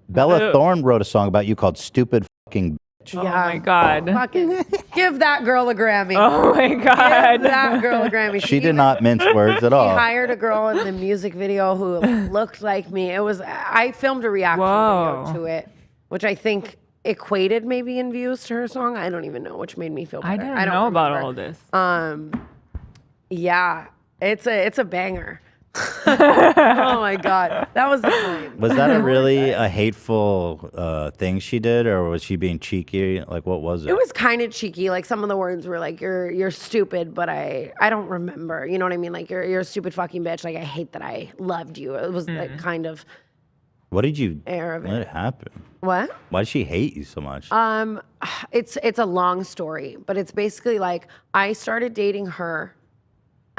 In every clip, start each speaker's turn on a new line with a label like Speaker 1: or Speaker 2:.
Speaker 1: Bella Thorne wrote a song about you called "Stupid Fucking Bitch."
Speaker 2: Yeah. Oh my God.
Speaker 3: Fucking give that girl a Grammy.
Speaker 2: Oh my God.
Speaker 3: Give that girl a Grammy.
Speaker 1: She did not mince words at all.
Speaker 3: She hired a girl in the music video who looked like me. I filmed a reaction video to it, which I think equated maybe in views to her song. I don't even know, which made me feel better.
Speaker 2: I don't know about all this.
Speaker 3: Yeah, it's a banger. Oh my God, that was the time.
Speaker 1: Was that a hateful thing she did, or was she being cheeky? Like, what was it?
Speaker 3: It was kind of cheeky. Like, some of the words were like, "You're stupid," but I don't remember. You know what I mean? Like, you're a stupid fucking bitch. Like, I hate that I loved you. It was like kind of.
Speaker 1: What did you?
Speaker 3: Air of it.
Speaker 1: What happened?
Speaker 3: What?
Speaker 1: Why did she hate you so much?
Speaker 3: It's a long story, but it's basically like I started dating her.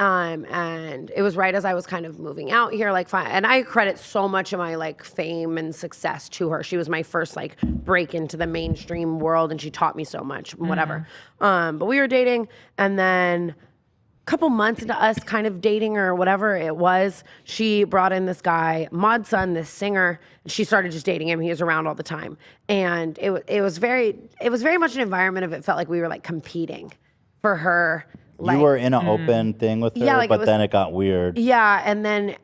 Speaker 3: And it was right as I was kind of moving out here, like, fine. And I credit so much of my like fame and success to her. She was my first like break into the mainstream world, and she taught me so much, whatever. But we were dating, and then a couple months into us kind of dating or whatever it was, she brought in this guy, Mod Sun, this singer. And she started just dating him. He was around all the time, and it was very much an environment of, it felt like we were like competing for her.
Speaker 1: You were in an open thing with her, but then it got weird.
Speaker 3: Yeah, and then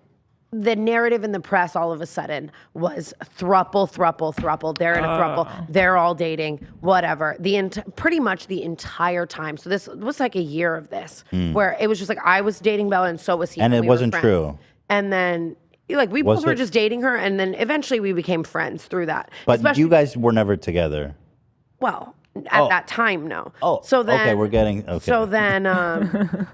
Speaker 3: the narrative in the press all of a sudden was throuple. They're in a throuple. They're all dating, whatever. Pretty much the entire time. So this was like a year of this, where it was just like I was dating Bella, and so was he.
Speaker 1: And it wasn't true.
Speaker 3: And then, like, we both were just dating her, and then eventually we became friends through that.
Speaker 1: But you guys were never together.
Speaker 3: Well, at that time, no.
Speaker 1: Oh,
Speaker 3: so then,
Speaker 1: okay, we're getting, okay.
Speaker 3: So then,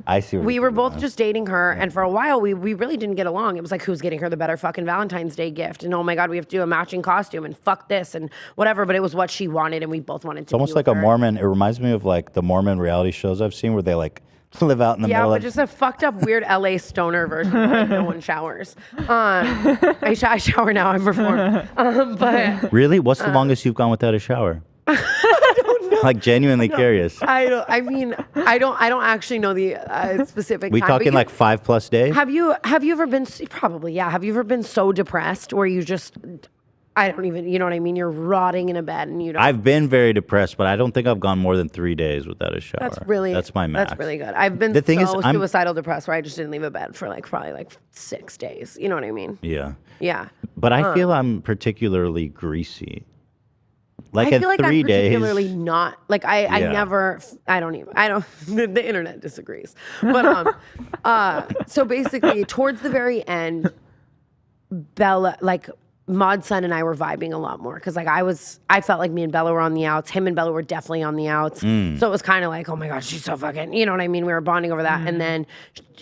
Speaker 1: I see.
Speaker 3: We were both just dating her, and for a while, we really didn't get along. It was like, who's getting her the better fucking Valentine's Day gift? And oh my God, we have to do a matching costume, and fuck this, and whatever. But it was what she wanted, and we both wanted to.
Speaker 1: It's almost like a Mormon. It reminds me of like the Mormon reality shows I've seen where they like live out in the middle.
Speaker 3: Yeah, but just a fucked up, weird LA stoner version. Like no one showers. I shower now. I'm reformed. But
Speaker 1: really, what's the longest you've gone without a shower? Like, genuinely curious.
Speaker 3: I don't actually know the specific
Speaker 1: We
Speaker 3: time.
Speaker 1: talking like 5+ days?
Speaker 3: Have you ever been, probably, yeah. Have you ever been so depressed where you just, I don't even, you know what I mean? You're rotting in a bed and you don't.
Speaker 1: I've been very depressed, but I don't think I've gone more than 3 days without a shower. That's my max.
Speaker 3: That's really good. I've been suicidal depressed where I just didn't leave a bed for like probably like 6 days. You know what I mean?
Speaker 1: Yeah.
Speaker 3: Yeah.
Speaker 1: But I feel I'm particularly greasy. Like,
Speaker 3: I feel like
Speaker 1: at 3
Speaker 3: I'm
Speaker 1: days.
Speaker 3: particularly not. Like the internet disagrees. But so basically towards the very end, Bella, like Mod Sun and I were vibing a lot more. Cause like I felt like me and Bella were on the outs. Him and Bella were definitely on the outs. So it was kind of like, oh my God, she's so fucking, you know what I mean? We were bonding over that. And then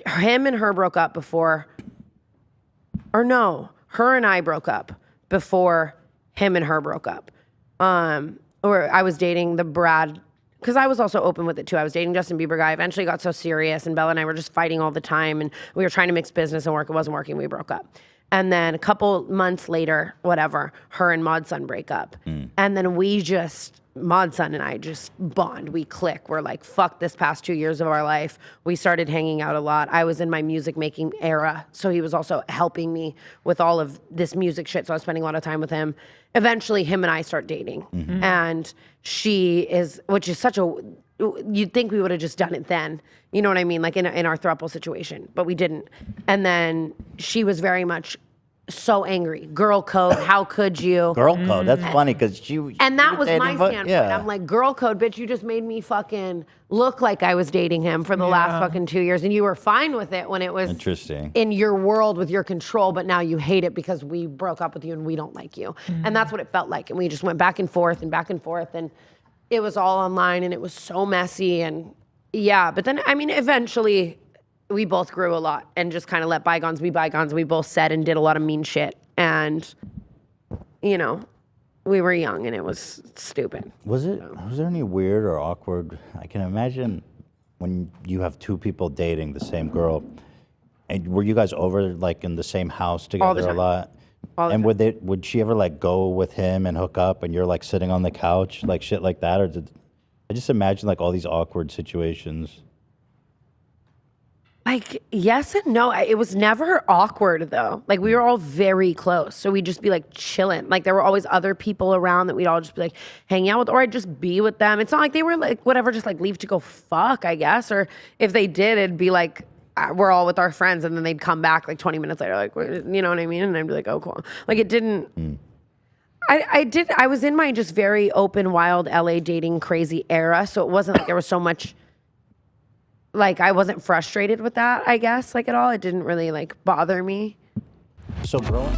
Speaker 3: him and her broke up before, or no, her and I broke up before him and her broke up. Or I was dating the Brad, because I was also open with it too. I was dating Justin Bieber guy. Eventually got so serious, and Bella and I were just fighting all the time, and we were trying to mix business and work. It wasn't working. We broke up. And then a couple months later, whatever, her and Mod Sun break up. And then Mod Sun and I just bond. We click. We're like, fuck this past 2 years of our life. We started hanging out a lot. I was in my music making era, so he was also helping me with all of this music shit. So I was spending a lot of time with him. Eventually, him and I start dating. And which is such a, you'd think we would have just done it then. You know what I mean? Like in our throuple situation, but we didn't. And then she was very much so angry. Girl code, how could you?
Speaker 1: Girl code, that's funny because you.
Speaker 3: And that was my standpoint.
Speaker 1: Yeah.
Speaker 3: I'm like, girl code, bitch, you just made me fucking look like I was dating him for the last fucking 2 years. And you were fine with it when it was
Speaker 1: interesting
Speaker 3: in your world with your control, but now you hate it because we broke up with you and we don't like you. And that's what it felt like. And we just went back and forth. And it was all online and it was so messy. And yeah, but then, I mean, eventually we both grew a lot and just kind of let bygones be bygones. We both said and did a lot of mean shit. And, you know, we were young and it was stupid.
Speaker 1: Was there any weird or awkward? I can imagine when you have two people dating the same girl. And were you guys over like in the same house together a lot? And would she ever like go with him and hook up and you're like sitting on the couch, like shit like that? Or I just imagine like all these awkward situations.
Speaker 3: Like, yes and no. It was never awkward though. Like we were all very close. So we'd just be like chilling. Like there were always other people around that we'd all just be like hanging out with, or I'd just be with them. It's not like they were like whatever, just like leave to go fuck, I guess. Or if they did, it'd be like we're all with our friends and then they'd come back like 20 minutes later, like, you know what I mean? And I'd be like, oh, cool. Like it didn't. I was in my just very open, wild LA dating crazy era. So it wasn't like there was so much. Like I wasn't frustrated with that, I guess, like at all. It didn't really like bother me.
Speaker 1: So growing